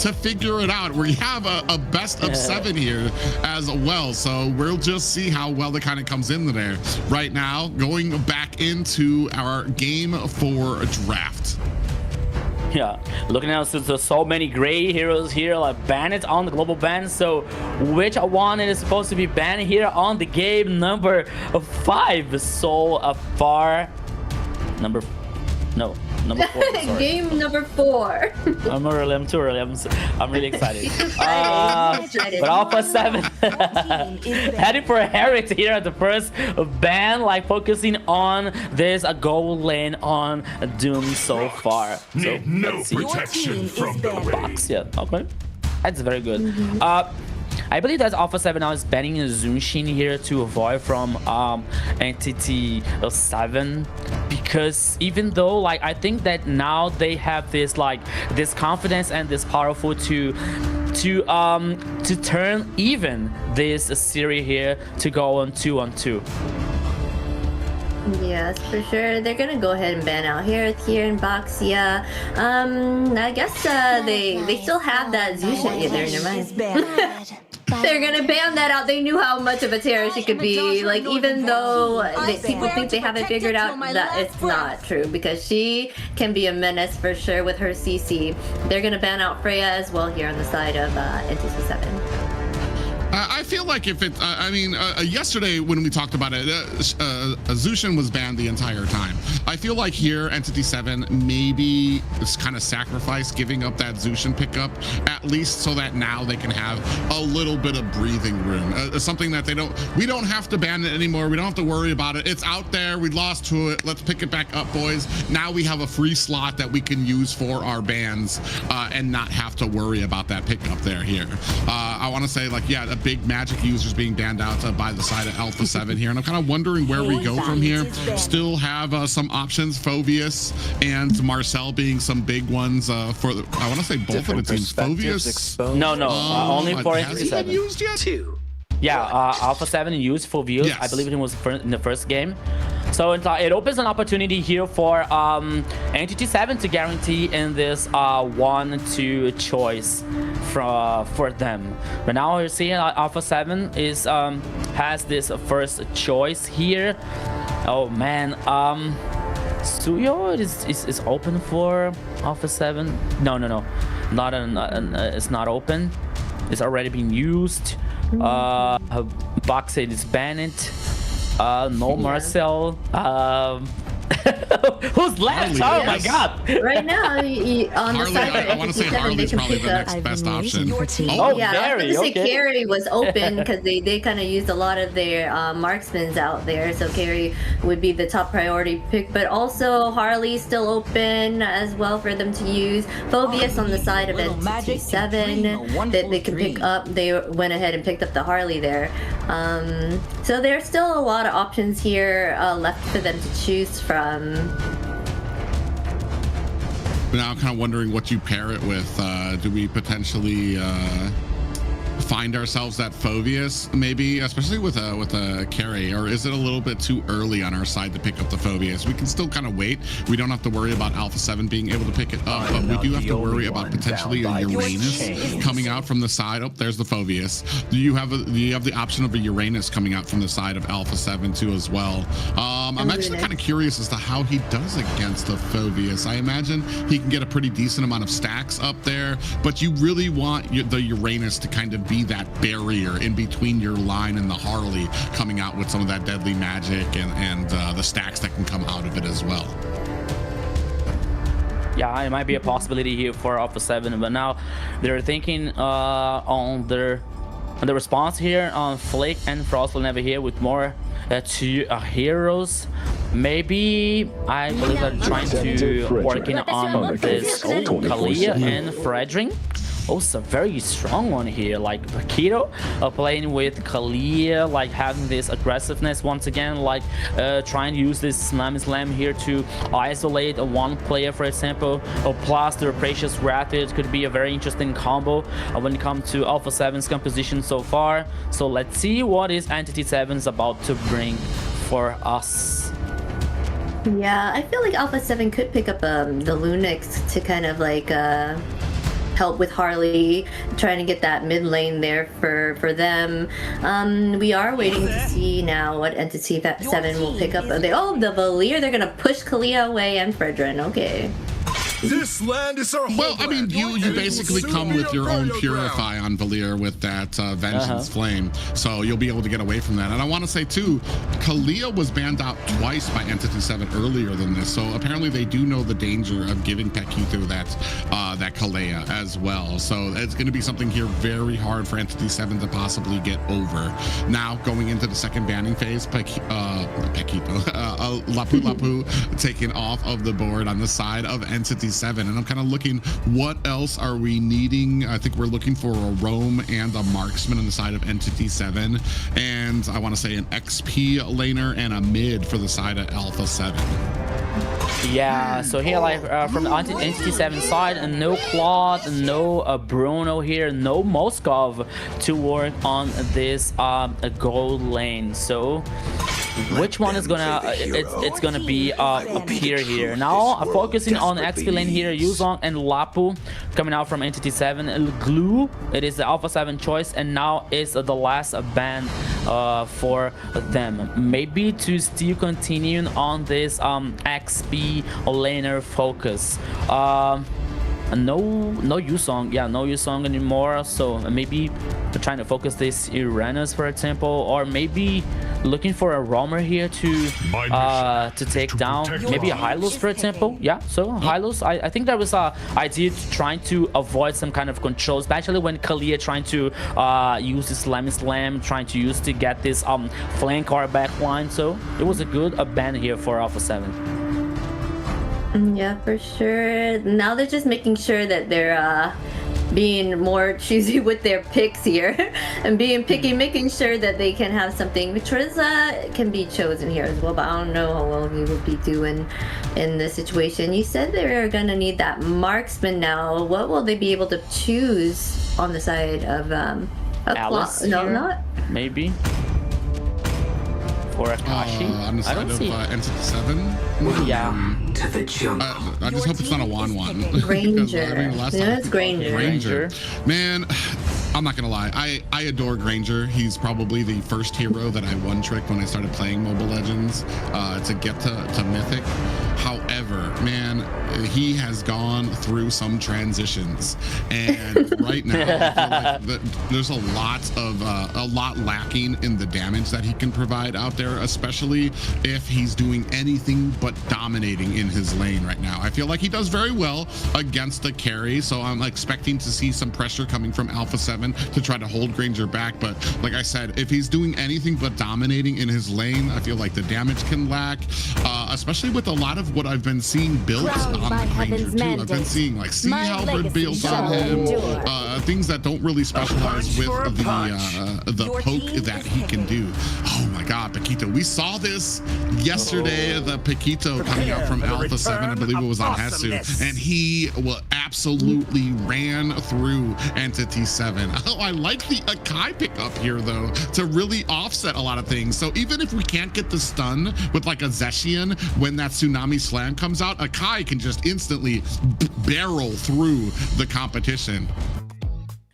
to figure it out. We have a best of 7 here as well, so we'll just see how well it kind of comes in there. Right now, going back into our game 4 draft. Yeah, looking at so many gray heroes here, like banned on the global ban. So which one is supposed to be banned here on the game number 5? So far, number 4. Sorry. Game number 4. I'm too early. I'm really excited. But Alpha7 heading for a Herrick here at the first ban, like focusing on this goal lane on Doom so far. So no protection from the box. Yeah, okay, that's very good. I believe that Alpha7 now is banning Zunshin here to avoid from Entity7, because even though like I think that now they have this like this confidence and this powerful to turn even this series here to go on 2-on-2. Yes, for sure. They're gonna go ahead and ban out here in box. Yeah. I guess they still have that Zusha there in their mind. They're gonna ban that out. They knew how much of a terror she could be. Like, even though people think they haven't figured out that it's not true, because she can be a menace for sure with her CC. They're gonna ban out Freya as well here on the side of Entity7. I feel like if it, yesterday when we talked about it, Zushin was banned the entire time. I feel like here, Entity7 maybe it's kind of sacrifice giving up that Zushin pickup, at least so that now they can have a little bit of breathing room. Something that we don't have to ban it anymore. We don't have to worry about it. It's out there. We lost to it. Let's pick it back up, boys. Now we have a free slot that we can use for our bans and not have to worry about that pickup there here. I want to say, like, yeah, a big magic users being banned out by the side of Alpha7 here, and I'm kind of wondering where we go from here. Still have some options, Phoveus and Marcel being some big ones for the, I want to say both of the teams. Phoveus, no, only for Entity7. Used yet? Yeah, Alpha7 used Phoveus. Yes. I believe it was in the first game. So it opens an opportunity here for Entity7 to guarantee in this 1-2 choice for them. But now we're seeing Alpha7 is has this first choice here. Oh man, Suyo is open for Alpha7. No, it's not open. It's already been used. Boxed is banned. No Marcel. Who's left? Harley, oh my god! Right now, on the Harley, side I want to say Harley's probably the next best option. Oh, yeah, Carry, I was gonna say okay. Carry was open because they kind of used a lot of their marksmen out there, so Carry would be the top priority pick. But also Harley's still open as well for them to use. Phoveus on the side of Entity7 that they can pick up. They went ahead and picked up the Harley there. So there's still a lot of options here left for them to choose from. Now I'm kind of wondering what you pair it with. Do we potentially find ourselves at Phoveus, maybe, especially with a carry, or is it a little bit too early on our side to pick up the Phoveus? We can still kind of wait. We don't have to worry about Alpha7 being able to pick it up, but we do have to worry about potentially a Uranus coming out from the side. Oh, there's the Phoveus. Do you have the option of a Uranus coming out from the side of Alpha7 too as well? I'm actually kind of curious as to how he does against the Phoveus. I imagine he can get a pretty decent amount of stacks up there, but you really want the Uranus to kind of be that barrier in between your line and the Harley, coming out with some of that deadly magic and the stacks that can come out of it as well. Yeah, it might be a possibility here for Alpha7, but now they're thinking on the response here on Flick and Frost will never here with more two heroes. Maybe I believe they're trying to working on this Kalia and Fredrin. Also a very strong one here, like Keto playing with Kalia, like having this aggressiveness once again, like trying to use this slam here to isolate one player, for example, or plus the Precious Rapid could be a very interesting combo when it comes to Alpha7's composition so far. So let's see what is Entity7 is about to bring for us. Yeah, I feel like Alpha7 could pick up the Lunix to kind of like help with Harley, trying to get that mid lane there for them. We are waiting to see now what Entity7 will pick up. The Valier, they're gonna push Kalia away and Fredrin. Okay. This land is our Well, I mean, you basically come with your own Purify on Valier with that Vengeance Flame, so you'll be able to get away from that. And I want to say, too, Kalia was banned out twice by Entity7 earlier than this, so apparently they do know the danger of giving Pekito that Kalia as well. So it's going to be something here very hard for Entity7 to possibly get over. Now, going into the second banning phase, Pekito, Lapu Lapu taken off of the board on the side of Entity7, and I'm kind of looking, what else are we needing? I think we're looking for a roam and a marksman on the side of Entity7, and I want to say an XP laner and a mid for the side of Alpha7. Yeah, so here, like, from the Entity7 side, and no Claude, no Bruno here, no Moskov to work on this gold lane. So which one is gonna it's gonna be appear here now? Focusing on XP lane here, Yuzong and Lapu coming out from Entity7. Glue, it is the Alpha7 choice, and now is the last ban for them. Maybe to still continue on this XP laner focus. No Yusong, yeah, no Yusong anymore. So maybe trying to focus this Uranus, for example, or maybe looking for a roamer here to take down maybe a Hylos, for example. Yeah, so Hylos, I think there was a idea to trying to avoid some kind of control, especially when Kalia trying to use the Slam, trying to use to get this flank or back line. So it was a good ban here for Alpha7. Yeah, for sure. Now they're just making sure that they're being more choosy with their picks here and being picky, making sure that they can have something. Triza can be chosen here as well, but I don't know how well he would be doing in this situation. You said they're gonna need that marksman now. What will they be able to choose on the side of Alice? No, not maybe. Or Akashi? On the side of Entity7? Yeah. To the jungle. I just hope it's not a 1-1. Granger. Yeah, it's Granger. Man, I'm not gonna lie. I adore Granger. He's probably the first hero that I one-tricked when I started playing Mobile Legends to get to Mythic. However, man, he has gone through some transitions, and right now I feel like there's a lot lacking in the damage that he can provide out there, especially if he's doing anything but dominating in his lane right now. I feel like he does very well against the carry, so I'm expecting to see some pressure coming from Alpha7 to try to hold Granger back. But like I said, if he's doing anything but dominating in his lane, I feel like the damage can lack, especially with a lot of what I've been seeing built on the Granger too. I've been seeing like Sea Halberd built on him, things that don't really specialize with the poke that he can do. Oh my God, Pekito! We saw this yesterday. The Pekito coming out from Alpha7, I believe it was on Hesu, and he absolutely ran through Entity7. Oh, I like the Akai pickup here though, to really offset a lot of things. So even if we can't get the stun with like a Zeshian when that Tsunami Slam comes out, Akai can just instantly barrel through the competition.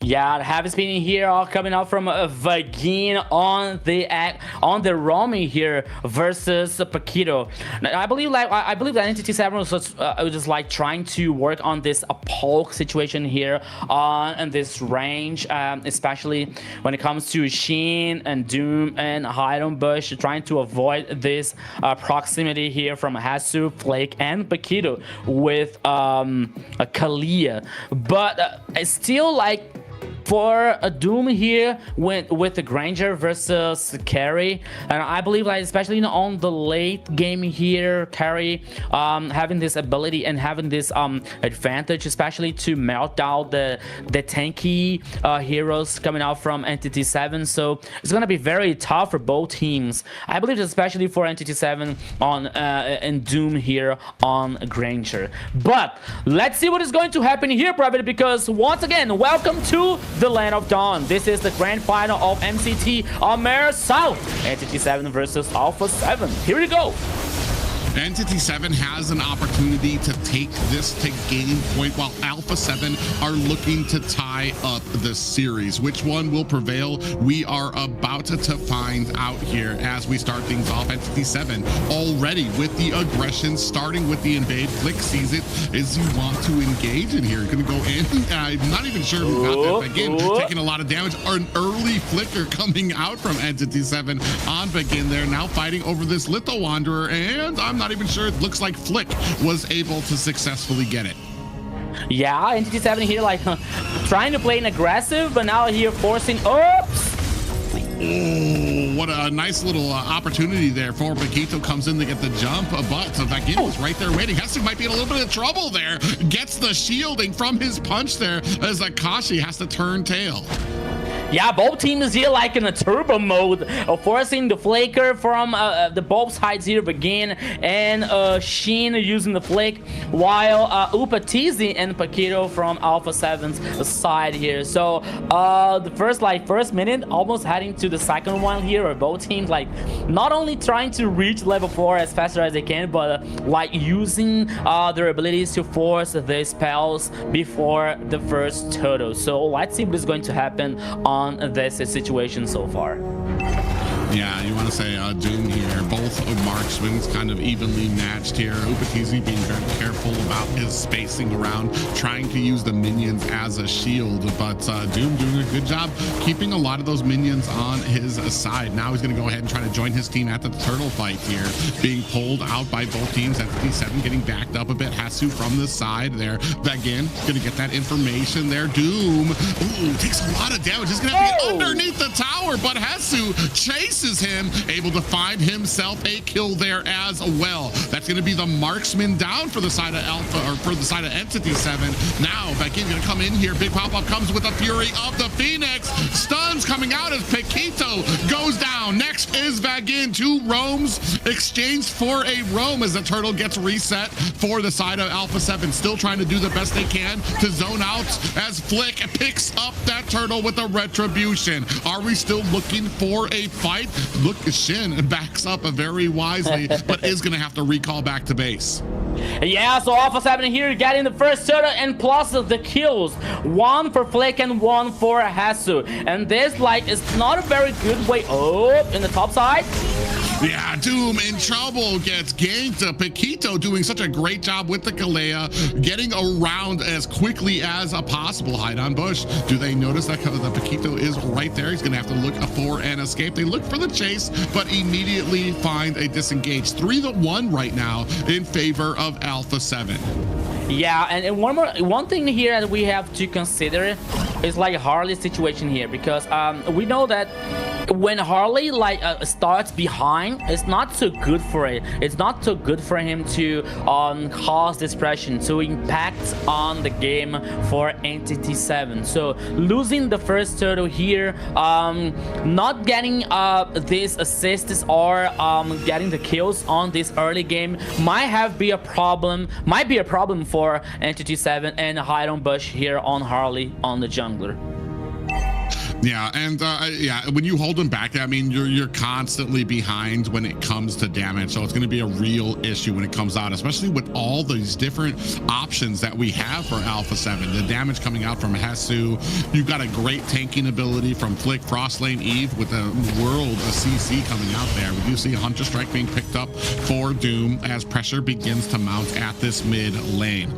Yeah, heavy spinning here, all coming out from Vagin on the roaming here versus Pekito. I believe that Entity7 was just like trying to work on this poke situation here on this range, especially when it comes to Sheen and Doom and Hiram Bush, trying to avoid this proximity here from Hasu, Flake, and Pekito with Kalia. But it's still like for a Doom here with the Granger versus Carry, and I believe like especially on the late game here, Carry having this ability and having this advantage, especially to melt down the tanky heroes coming out from Entity7. So it's gonna be very tough for both teams. I believe especially for Entity7 on and Doom here on Granger. But let's see what is going to happen here, private, because once again, welcome to the Land of Dawn. This is the grand final of MCT AMER South. Entity7 versus Alpha7. Here we go. Entity7 has an opportunity to take this to game point while Alpha7 are looking to tie up the series. Which one will prevail? We are about to find out here as we start things off. Entity7 already with the aggression, starting with the invade. Flick sees it. Is he want to engage in here? Gonna go in. I'm not even sure who got that. Begin taking a lot of damage. An early flicker coming out from Entity7 on Begin there. Now fighting over this Litho Wanderer, and I'm not even sure. It looks like Flick was able to successfully get it. Yeah, Entity7 here like trying to play an aggressive, but now here forcing. Oops. Oh, what a nice little opportunity there for Paquito. Comes in to get the jump, but Begin was right there waiting. Hessu might be in a little bit of trouble there. Gets the shielding from his punch there as Akashi has to turn tail. Yeah, both teams here like in a turbo mode, forcing the flaker from the both sides here. Begin and Sheen using the flake, while Upatizi and Paquito from Alpha7's side here. So the first minute, almost heading to the second one here, are both teams like not only trying to reach level 4 as fast as they can, but like using their abilities to force the spells before the first turtle. So let's see what is going to happen on this situation so far. Yeah, you want to say Doom here. Both marksmen kind of evenly matched here. Upatizi being very careful about his spacing around, trying to use the minions as a shield, but Doom doing a good job keeping a lot of those minions on his side. Now he's going to go ahead and try to join his team at the turtle fight here, being pulled out by both teams. Entity7 getting backed up a bit. Hessu from the side there. Begin going to get that information there. Doom, ooh, takes a lot of damage. He's going to have to get underneath the tower, but Hessu chases him, able to find himself a kill there as well. That's going to be the marksman down for the side of Alpha, or for the side of Entity7. Now Begin going to come in here. Big pop-up comes with the fury of the Phoenix. Stuns coming out as Paquito goes down. Next is Begin. 2 roams exchanged for a roam as the turtle gets reset for the side of Alpha7. Still trying to do the best they can to zone out as Flick picks up that turtle with a retribution. Are we still looking for a fight? Look, Shin backs up very wisely, but is going to have to recall back to base. Yeah, so Alpha7 here getting the first turtle and plus the kills. 1 for Flick and 1 for Hessu. And this like is not a very good way. Oh, in the top side. Yeah, Doom in trouble, gets ganked. Paquito doing such a great job with the Kalea, getting around as quickly as possible. Hide on bush. Do they notice that the Paquito is right there? He's going to have to look for an escape. They look for the chase, but immediately find a disengage. 3-1 right now in favor of Alpha7. Yeah, and one thing here that we have to consider is like Harley's situation here, because we know that when Harley like starts behind, it's not so good for it. It's not so good for him to cause dispersion, to impact on the game for Entity7. So losing the first turtle here, not getting these assists or getting the kills on this early game might be a problem for Entity7 and hide on bush here on Harley on the jungler. Yeah, and yeah, when you hold them back, I mean, you're constantly behind when it comes to damage, so it's going to be a real issue when it comes out, especially with all these different options that we have for Alpha7. The damage coming out from Hessu, you've got a great tanking ability from Flick, Frostlane, Eve, with a world of CC coming out there. We do see Hunter Strike being picked up for Doom as pressure begins to mount at this mid lane.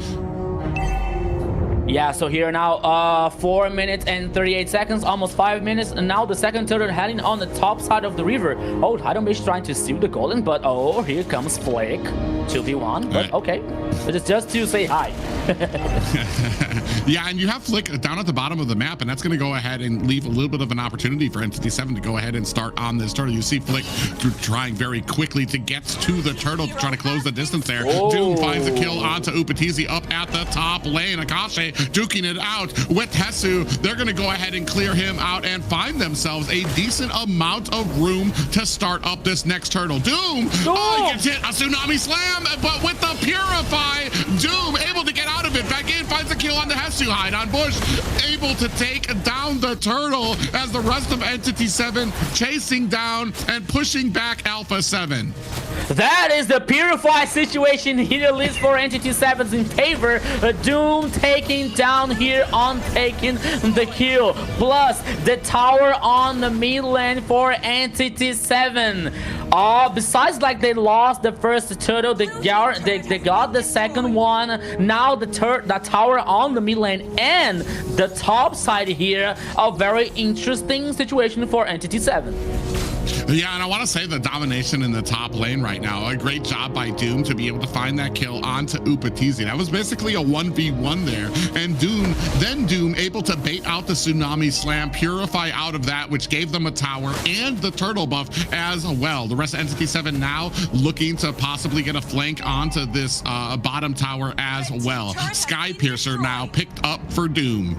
Yeah, so here now 4 minutes and 38 seconds, almost 5 minutes, and now the second turret heading on the top side of the river. Oh, Haidombish trying to steal the golden, but oh, here comes Flake 2v1, but okay, it's just to say hi. Yeah, and you have Flick down at the bottom of the map, and that's going to go ahead and leave a little bit of an opportunity for Entity7 to go ahead and start on this turtle. You see Flick trying very quickly to get to the turtle to try to close the distance there. Oh. Doom finds a kill onto Upatizi up at the top lane. Akashi duking it out with Hesu. They're going to go ahead and clear him out and find themselves a decent amount of room to start up this next turtle. Doom, he gets hit a tsunami slam, but with the Purify, Doom able to get out of it. Back in, finds a kill on the Hesu. Hide on Bush, able to take down the turtle as the rest of Entity7 chasing down and pushing back Alpha7. That is the Purify situation here, at least for Entity7's in favor. Doom taking down here on taking the kill. Plus the tower on the mid lane for Entity7. Besides, like, they lost the first turtle, they got the second one. Now the tower on the mid lane and the top side here. A very interesting situation for Entity7. Yeah, and I want to say the domination in the top lane right now. A great job by Doom to be able to find that kill onto Upatizi. That was basically a 1v1 there. And Doom able to bait out the Tsunami Slam, Purify out of that, which gave them a tower and the turtle buff as well. The rest of Entity7 now looking to possibly get a flank onto this bottom tower as well. Sky Piercer now picked up for Doom.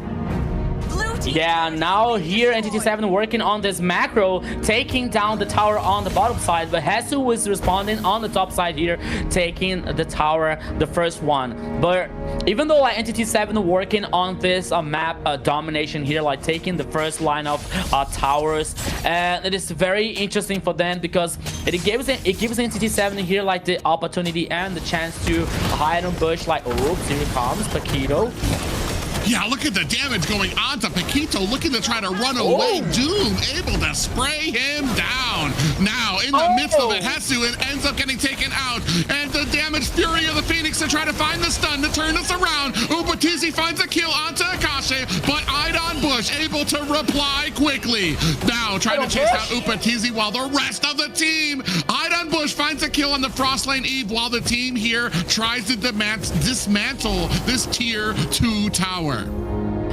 Yeah, now here Entity7 working on this macro, taking down the tower on the bottom side, but Hesu is responding on the top side here, taking the tower, the first one. But even though like Entity7 working on this map domination here, like taking the first line of towers, and it is very interesting for them because it gives Entity7 here like the opportunity and the chance to hide on bush. Like, oh, here comes Paquito. Yeah, look at the damage going on to Paquito, looking to try to run away. Doom able to spray him down. Now, in the midst of it, Hesu ends up getting taken out. And the damage fury of the Phoenix to try to find the stun to turn this around. Upatizi finds a kill onto Akashi, but Idon Bush able to reply quickly. Now, trying to chase down Upatizi while the rest of the team. Idon Bush finds a kill on the Frost Lane Eve while the team here tries to dismantle this tier 2 tower.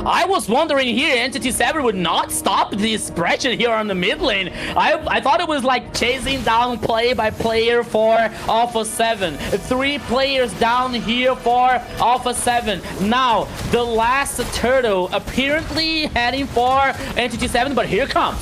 I was wondering here, Entity7 would not stop this pressure here on the mid lane. I thought it was like chasing down player by player for Alpha7. 3 players down here for Alpha7. Now, the last turtle apparently heading for Entity7, but here comes.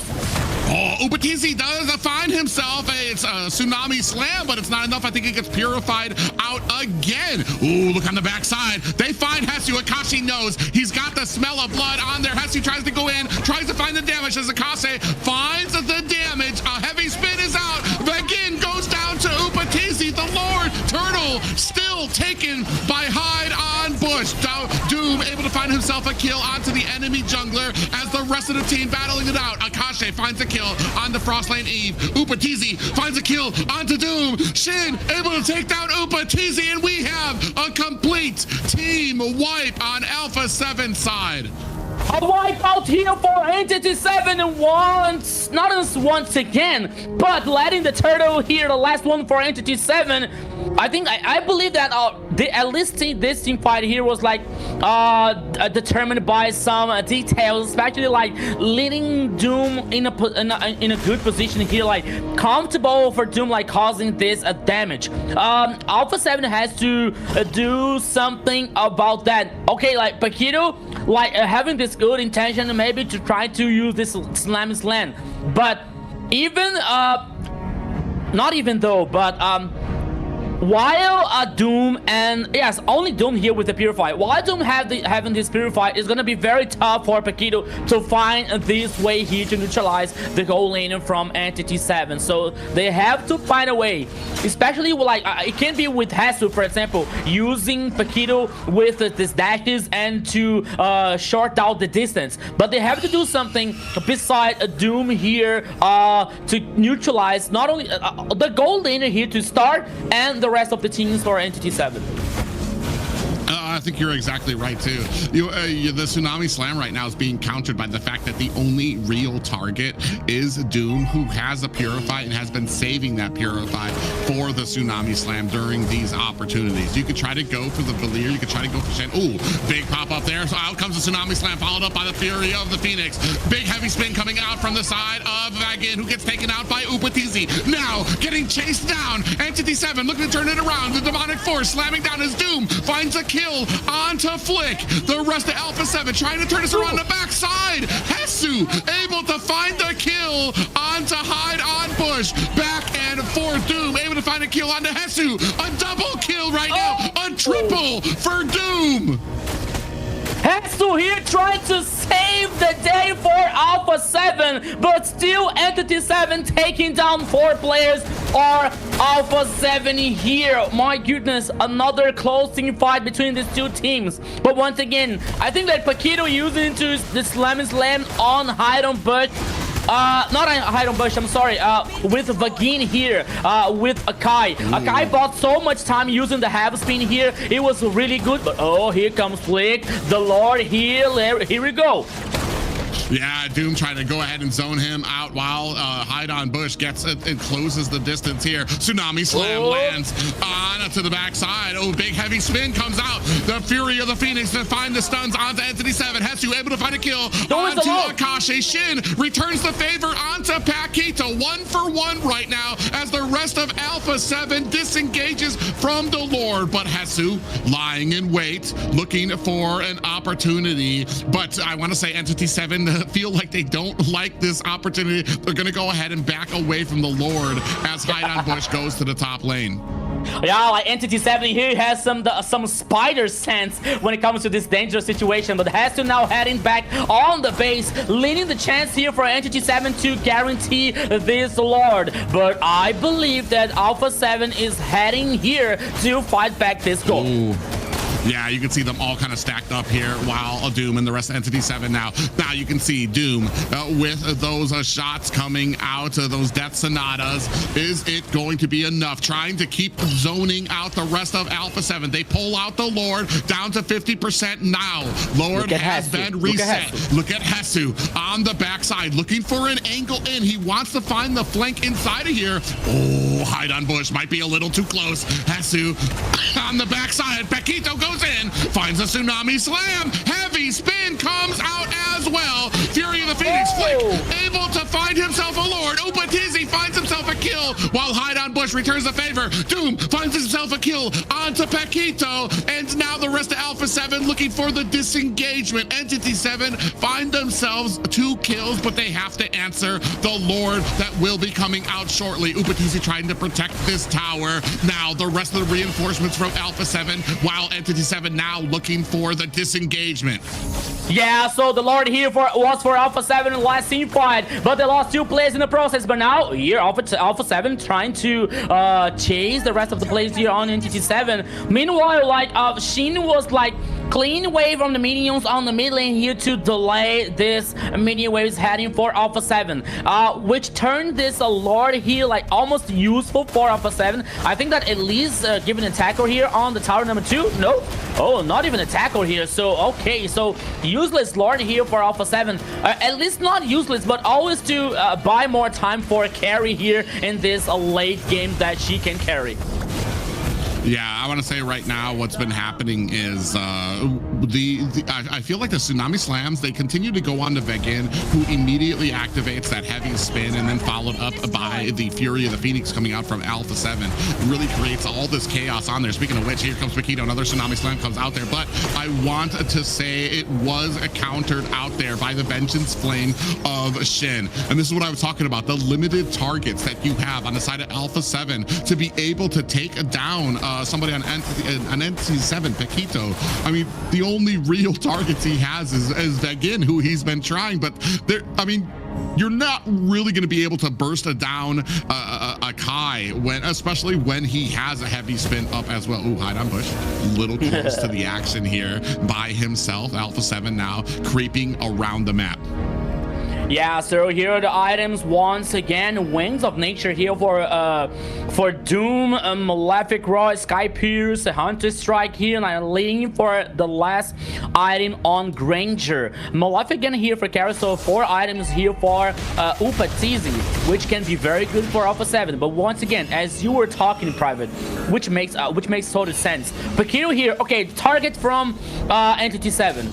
Oh, Upatizi does find himself a Tsunami Slam, but it's not enough. I think it gets purified out again. Ooh, look on the backside. They find Hesu. Akashi knows he's got the smell of blood on there. Hesu tries to go in, tries to find the damage as Akashi finds the damage. A heavy spin is out. Again goes down to Upatizi, the Lord. Turtle still taken by Hide on Bush. Doom able to find himself a kill onto the enemy jungler as the rest of the team battling it out. Akashi finds a kill on the Frost Lane Eve. Upatizi finds a kill onto Doom. Shin able to take down Upatizi, and we have a complete team wipe on Alpha7 side. A wipeout here for Entity7 once, not once again, but letting the turtle here, the last one for Entity7. I believe that at least this team fight here was like determined by some details, especially like leading Doom in a good position here, like comfortable for Doom, like causing this damage. Alpha7 has to do something about that. Okay, like Paquito, like having this good intention maybe to try to use this slam, but even not even though, but while Doom, and yes, only Doom here with the Purify, while Doom having this Purify, is gonna be very tough for Paquito to find this way here to neutralize the goal lane from Entity7. So they have to find a way, especially like it can be with Hesu, for example, using Paquito with this dashes and to short out the distance. But they have to do something beside Doom here to neutralize not only the goal laner here to start and the rest of the teams for Entity7. I think you're exactly right too. The Tsunami Slam right now is being countered by the fact that the only real target is Doom, who has a Purify and has been saving that Purify for the Tsunami Slam during these opportunities. You could try to go for the Valir, you could try to go for Shen. Ooh, big pop up there. So out comes the Tsunami Slam, followed up by the Fury of the Phoenix. Big heavy spin coming out from the side of Vagin, who gets taken out by Upatizi. Now getting chased down. Entity7 looking to turn it around. The demonic force slamming down as Doom finds a kill onto Flick. The rest of Alpha7 trying to turn this around the backside. Hesu able to find the kill onto Hide on Bush. Back and forth. Doom able to find a kill onto Hesu. A double kill right now. A triple for Doom. Hesu here trying to save the day for Alpha7, but still Entity7 taking down 4 players or Alpha7 here. My goodness, another close team fight between these two teams. But once again, I think that Paquito using into the slam on Hide on Bush. Not Hide on Bush, I'm sorry. With Vagin here, with Akai. Akai bought so much time using the half spin here. It was really good, but oh, here comes Flick. The Lord here. Here we go. Yeah, Doom trying to go ahead and zone him out while Hide on Bush gets it and closes the distance here. Tsunami Slam lands on to the backside. Oh, big heavy spin comes out. The Fury of the Phoenix to find the stuns onto Entity7. Hesu able to find a kill onto Akashi. Shin returns the favor onto Paquito. 1-for-1 right now as the rest of Alpha7 disengages from the Lord. But Hesu lying in wait, looking for an opportunity. But I want to say Entity7 feel like they don't like this opportunity. They're going to go ahead and back away from the Lord as Hide on Bush goes to the top lane. Yeah, like Entity7 here has some spider sense when it comes to this dangerous situation, but has to now heading back on the base, leading the chance here for Entity7 to guarantee this Lord. But I believe that Alpha7 is heading here to fight back this goal. Ooh. Yeah, you can see them all kind of stacked up here while Doom and the rest of Entity7 now. Now you can see Doom with those shots coming out, those Death Sonatas. Is it going to be enough? Trying to keep zoning out the rest of Alpha7. They pull out the Lord down to 50% now. Lord has been reset. Look at Hesu on the backside, looking for an angle in. He wants to find the flank inside of here. Oh, Hide on Bush might be a little too close. Hesu on the backside. Paquito goes in, finds a Tsunami Slam. Heavy spin comes out as well. Fury of the Phoenix, Flick able to find himself a Lord. Upatizzi finds himself a kill while Hide on Bush returns the favor. Doom finds himself a kill onto Paquito, and now the rest of Alpha7 looking for the disengagement. Entity7 find themselves 2 kills, but they have to answer the Lord that will be coming out shortly. Upatizzi trying to protect this tower. Now the rest of the reinforcements from Alpha7 while Entity7 now looking for the disengagement. Yeah, so the Lord here was for Alpha7 in the last team fight, but they lost 2 players in the process. But now here Alpha7 trying to chase the rest of the players here on Entity7. Meanwhile, like Shin was like clean away from the minions on the mid lane here to delay this minion waves heading for Alpha7, which turned this Lord here like almost useful for Alpha7. I think that at least giving a tackle here on the tower number 2. No, oh, not even a tackle here. So okay, so useless Lord here for Alpha7. At least not useless, but always to buy more time for a carry here in this late game that she can carry. Yeah, I want to say right now what's been happening is I feel like the Tsunami Slams, they continue to go on to Vegin, who immediately activates that heavy spin, and then followed up by the Fury of the Phoenix coming out from Alpha7. It really creates all this chaos on there. Speaking of which, here comes Paquito. Another Tsunami Slam comes out there, but I want to say it was countered out there by the Vengeance Flame of Shin. And this is what I was talking about, the limited targets that you have on the side of Alpha7 to be able to take down somebody on Entity7, Paquito. I mean, the only real targets he has is Vegin, who he's been trying, but there, I mean, you're not really going to be able to burst down a Kai, especially when he has a heavy spin up as well. Ooh, Hide on Bush, little close to the action here by himself. Alpha7 now creeping around the map. Yeah, so here are the items once again. Wings of Nature here for Doom, Malefic Raw, Sky Pierce, Hunter Strike here, and I'm leaning for the last item on Granger. Malefic again here for carry, so 4 items here for Upatizzi, which can be very good for Alpha7. But once again, as you were talking in private, which makes total sense. Paquito here, okay, target from Entity7.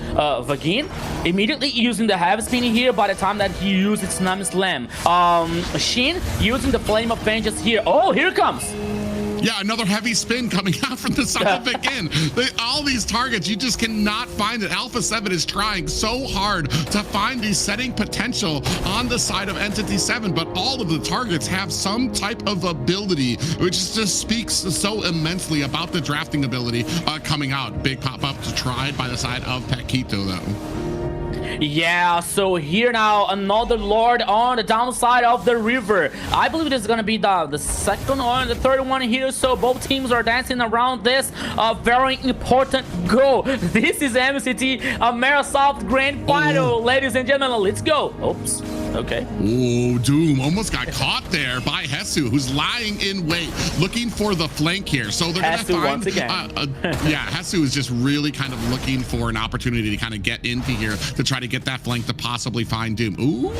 Vagin immediately using the heavy spin here by the time that he used its Tsunami Slam. Shin using the Flame of Vengeance here. Oh, here it comes. Yeah, another heavy spin coming out from the side of Begin. All these targets, you just cannot find it. Alpha7 is trying so hard to find the setting potential on the side of Entity7, but all of the targets have some type of ability, which just speaks so immensely about the drafting ability coming out. Big pop-up tried by the side of Paquito, though. Yeah, so here now, another Lord on the downside of the river. I believe this is going to be the second or the third one here, so both teams are dancing around this very important goal. This is MCT AMER Soft Grand Final, ladies and gentlemen. Let's go. Oops. Okay. Oh, Doom almost got caught there by Hesu, who's lying in wait, looking for the flank here. So they're going to find... once again. Yeah, Hesu is just really kind of looking for an opportunity to kind of get into here to try to get that flank to possibly find Doom. Ooh,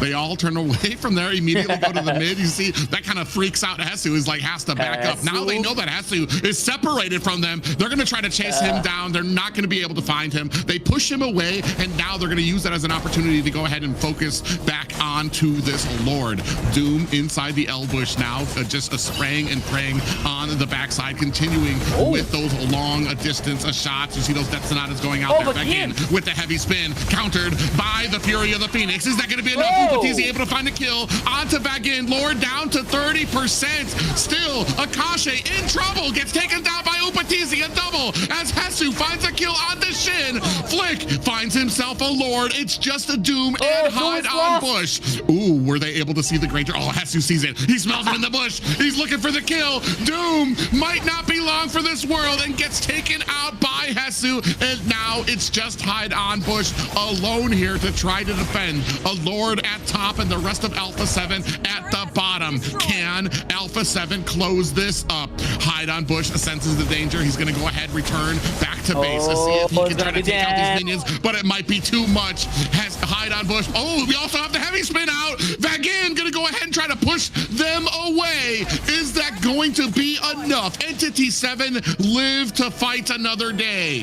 they all turn away from there, immediately go to the mid. You see, that kind of freaks out Hesu, is like, has to back up. Now they know that Hesu is separated from them. They're going to try to chase him down. They're not going to be able to find him. They push him away, and now they're going to use that as an opportunity to go ahead and focus back onto this Lord. Doom inside the L bush now, just spraying and praying on the backside, continuing with those long distance shots. You see those death sonatas going out there. Again, with the heavy spin, countered by the Fury of the Phoenix. Is that going to be enough? Upatizi able to find a kill onto Vagin. Lord down to 30%. Still, Akashe in trouble, gets taken down by Upatizi. A double as Hesu finds a kill on the Shin. Flick finds himself a Lord. It's just a Doom and hide on bush. Ooh, were they able to see the Granger? Oh, Hesu sees it. He smells it in the bush. He's looking for the kill. Doom might not be long for this world and gets taken out by Hesu. And now it's just hide on bush alone here to try to defend. A Lord at top and the rest of Alpha7 at the bottom. Can Alpha7 close this up? Hide on bush senses the danger. He's going to go ahead, return back to base to see if he can try to take out these minions, but it might be too much. Has hide on bush. Oh, we also have the heavy spin out. Vagin going to go ahead and try to push them away. Is that going to be enough? Entity7 live to fight another day.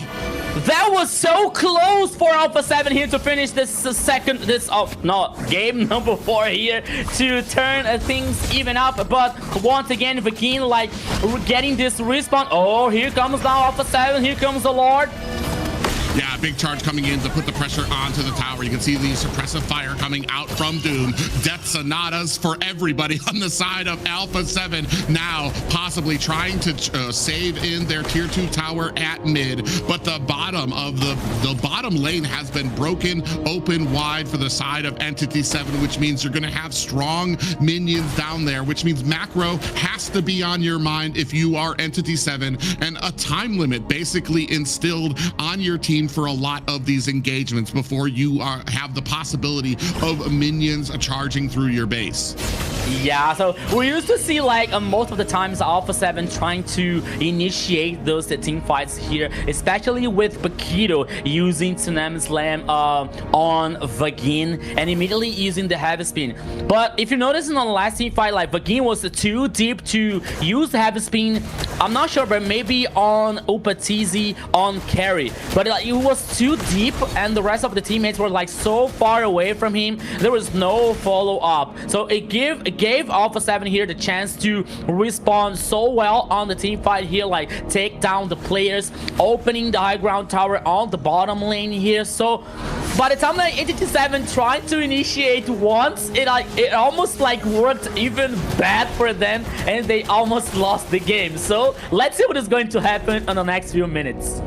That was so close for Alpha7 here to finish this game number 4 here to turn things even up. But once again, Vagin like getting this respawn. Oh, here comes now Alpha7. Here comes the Lord. Yeah, big charge coming in to put the pressure onto the tower. You can see the suppressive fire coming out from Doom. Death sonatas for everybody on the side of Alpha7. Now possibly trying to save in their tier 2 tower at mid, but the bottom of the bottom lane has been broken open wide for the side of Entity7, which means you're going to have strong minions down there, which means macro has to be on your mind if you are Entity7, and a time limit basically instilled on your team for a lot of these engagements before you have the possibility of minions charging through your base. Yeah, so we used to see like most of the times Alpha7 trying to initiate those team fights here, especially with Paquito using Tsunami Slam on Vagin and immediately using the heavy spin. But if you notice in the last team fight, like Vagin was too deep to use the heavy spin. I'm not sure, but maybe on Upatizi on carry. But like, it was too deep and the rest of the teammates were like so far away from him. There was no follow up. So it gave Alpha7 here the chance to respawn so well on the team fight here, like take down the players, opening the high ground tower on the bottom lane here. So by the time that Entity7 tried to initiate once, it almost like worked even bad for them and they almost lost the game. So let's see what is going to happen in the next few minutes.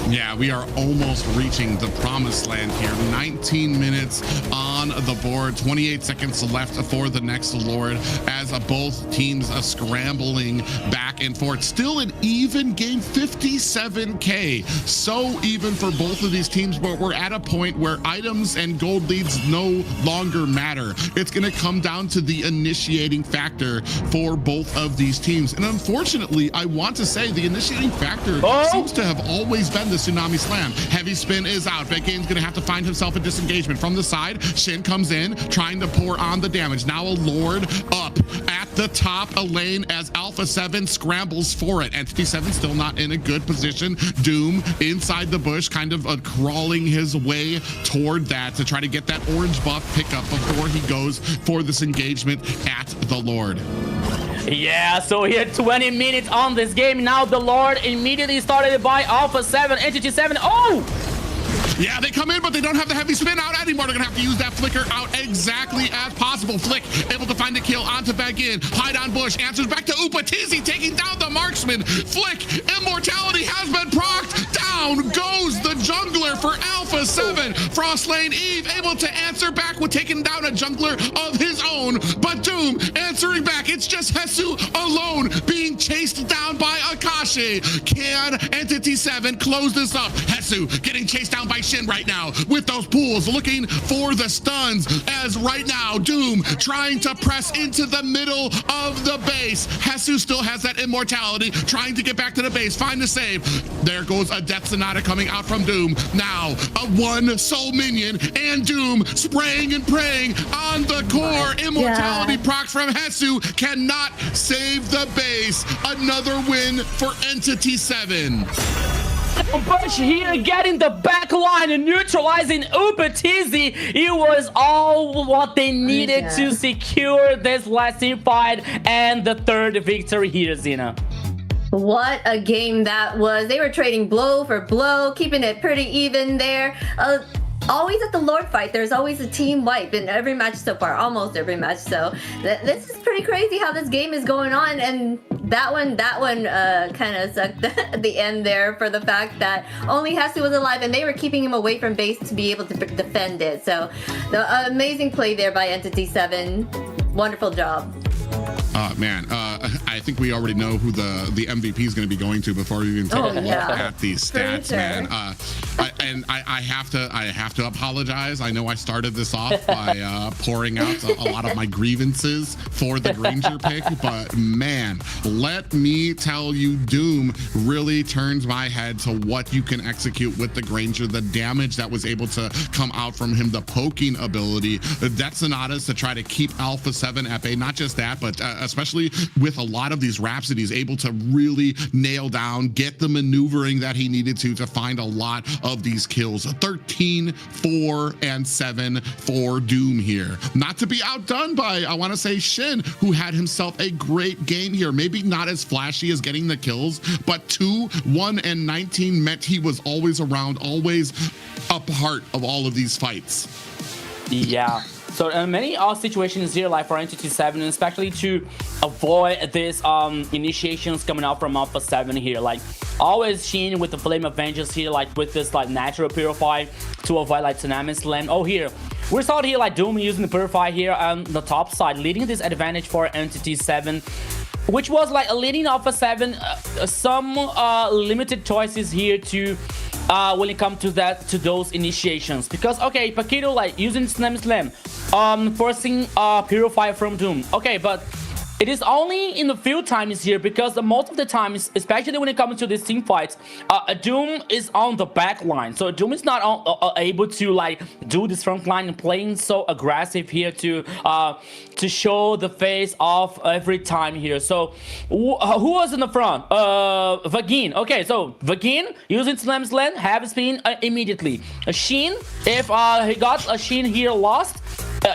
Yeah, we are almost reaching the promised land here. 19 minutes on the board, 28 seconds left for the next Lord as both teams are scrambling back and forth. Still an even game, 57k. So even for both of these teams, but we're at a point where items and gold leads no longer matter. It's going to come down to the initiating factor for both of these teams. And unfortunately, I want to say the initiating factor seems to have always been the Tsunami Slam. Heavy spin is out. Vagain's going to have to find himself a disengagement from the side. Shin comes in, trying to pour on the damage. Now a Lord up at the top a lane as Alpha7 scrambles for it. Entity7 still not in a good position. Doom inside the bush, kind of crawling his way toward that to try to get that orange buff pickup before he goes for this engagement at the Lord. Yeah, so here 20 minutes on this game. Now the Lord immediately started by Alpha7, Entity7. Oh! Yeah, they come in, but they don't have the heavy spin out anymore. They're gonna have to use that flicker out exactly as possible. Flick able to find a kill onto Vagin. Hide on Bush, answers back to Upatizi, taking down the marksman. Flick, immortality has been procced. Down goes the jungler for Alpha7. Frostlane Eve able to answer back with taking down a jungler of his own. But Doom answering back. It's just Hesu alone being chased down by Akashi. Can Entity7 close this up? Hesu getting chased down by Shin right now with those pools, looking for the stuns, as right now Doom trying to press into the middle of the base. Hesu still has that immortality, trying to get back to the base, find the save. There goes a Death Sonata coming out from Doom. Now a one soul minion, and Doom spraying and praying on the core. Immortality proc from Hesu cannot save the base. Another win for Entity7. Bush here getting the back line and neutralizing Upatizi. It was all what they needed to secure this last team fight and the third victory here, Zena. What a game that was. They were trading blow for blow, keeping it pretty even there. Always at the Lord fight, there's always a team wipe in every match so far, almost every match. So this is pretty crazy how this game is going on, and that one kind of sucked at the end there for the fact that only Hesu was alive and they were keeping him away from base to be able to defend it. So the amazing play there by Entity7. Wonderful job. Man, I think we already know who the MVP is going to be going to before we even take a look at these stats, man. I have to apologize. I know I started this off by pouring out a lot of my grievances for the Granger pick, but man, let me tell you, Doom really turns my head to what you can execute with the Granger, the damage that was able to come out from him, the poking ability, the Death Sonatas to try to keep Alpha7 at bay. Not just that, but especially with a lot of these Rhapsodies, able to really nail down, get the maneuvering that he needed to find a lot of these kills. 13, 4, and 7 for Doom here. Not to be outdone by, I want to say, Shin, who had himself a great game here. Maybe not as flashy as getting the kills, but 2, 1, and 19 meant he was always around, always a part of all of these fights. Yeah. So in many situations here, like for Entity7, especially to avoid this initiations coming out from Alpha7 here, like always Shin with the Flame of Vengeance here, like with this like natural Purify to avoid like Tsunami Slam. Oh, here we saw here like Doom using the Purify here on the top side, leading this advantage for Entity7, which was like leading Alpha7 some limited choices here to when it comes to those initiations, because okay, Paquito like using Tsunami Slam, forcing Purify from Doom, okay, but it is only in the few times here, because most of the times, especially when it comes to these team fights, Doom is on the back line, so Doom is not able to like do this front line and playing so aggressive here to show the face off every time here. So who was in the front? Vagin. Okay, so Vagin using Slam Slam, have spin immediately. Shin, if he got a Shin here lost,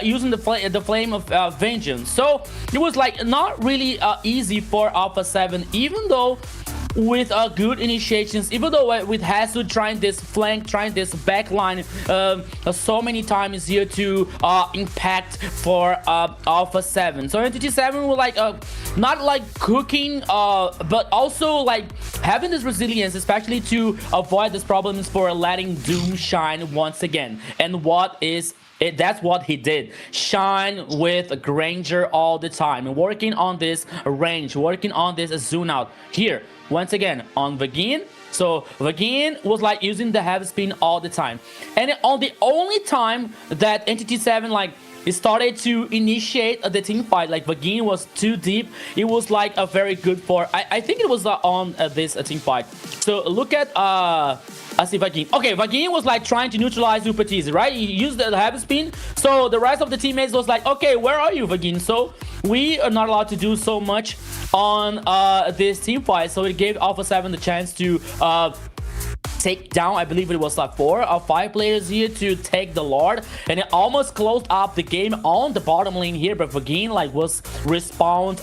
using the Flame of Vengeance. So it was like not really easy for Alpha7, even though with good initiations, even though with Hesu trying this flank, trying this backline so many times here to impact for Alpha7. So Entity7 were like not like cooking, but also like having this resilience, especially to avoid these problems for letting Doom shine once again. And that's what he did. Shine with Granger all the time, working on this range, working on this zoom out here. Once again on Vagin. So Vagin was like using the heavy spin all the time. And on the only time that Entity7 like started to initiate the team fight, like Vagin was too deep, it was like a very good for, I think it was on this team fight. So look at I see Vagin. Okay, Vagin was like trying to neutralize Upatizi, right? He used the heavy spin. So the rest of the teammates was like, okay, where are you, Vagin? So we are not allowed to do so much on this team fight. So it gave Alpha7 the chance to take down, I believe it was like 4 or 5 players here to take the Lord, and it almost closed up the game on the bottom lane here, but Vagin like was respawned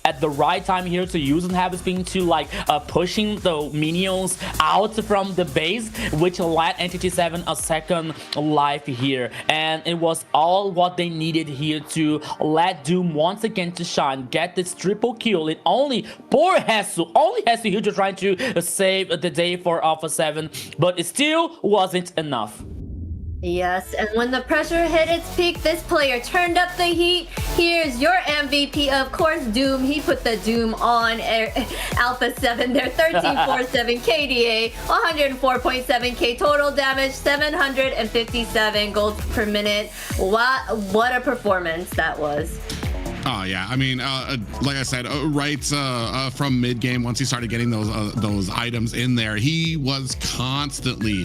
at the right time here to use and have been to like pushing the minions out from the base, which let Entity7 a second life here, and it was all what they needed here to let Doom once again to shine, get this triple kill. It only poor Hesu here to try to save the day for Alpha7, but it still wasn't enough. Yes, and when the pressure hit its peak, this player turned up the heat. Here's your MVP, of course, Doom. He put the Doom on Alpha7 there. 1347 KDA, 104.7k total damage, 757 gold per minute. What a performance that was. Oh yeah, I mean, like I said, right from mid game, once he started getting those items in there, he was constantly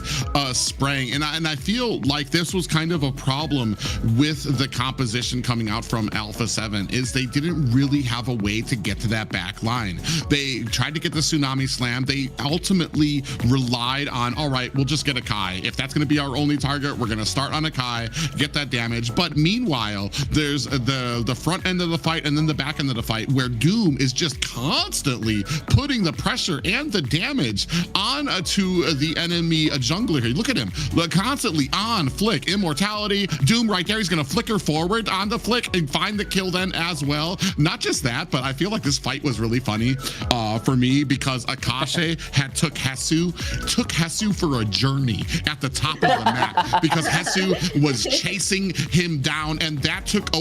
spraying, and I feel like this was kind of a problem with the composition coming out from Alpha7, is they didn't really have a way to get to that back line. They tried to get the Tsunami Slam. They ultimately relied on, all right, we'll just get a Kai. If that's going to be our only target, we're going to start on a Kai, get that damage. But meanwhile, there's the front end of the fight and then the back end of the fight where Doom is just constantly putting the pressure and the damage on to the enemy jungler here. Look at him, constantly on Flick, Immortality. Doom right there, he's gonna flicker forward on the Flick and find the kill then as well. Not just that, but I feel like this fight was really funny for me because Akashi took Hesu for a journey at the top of the map because Hesu was chasing him down, and that took a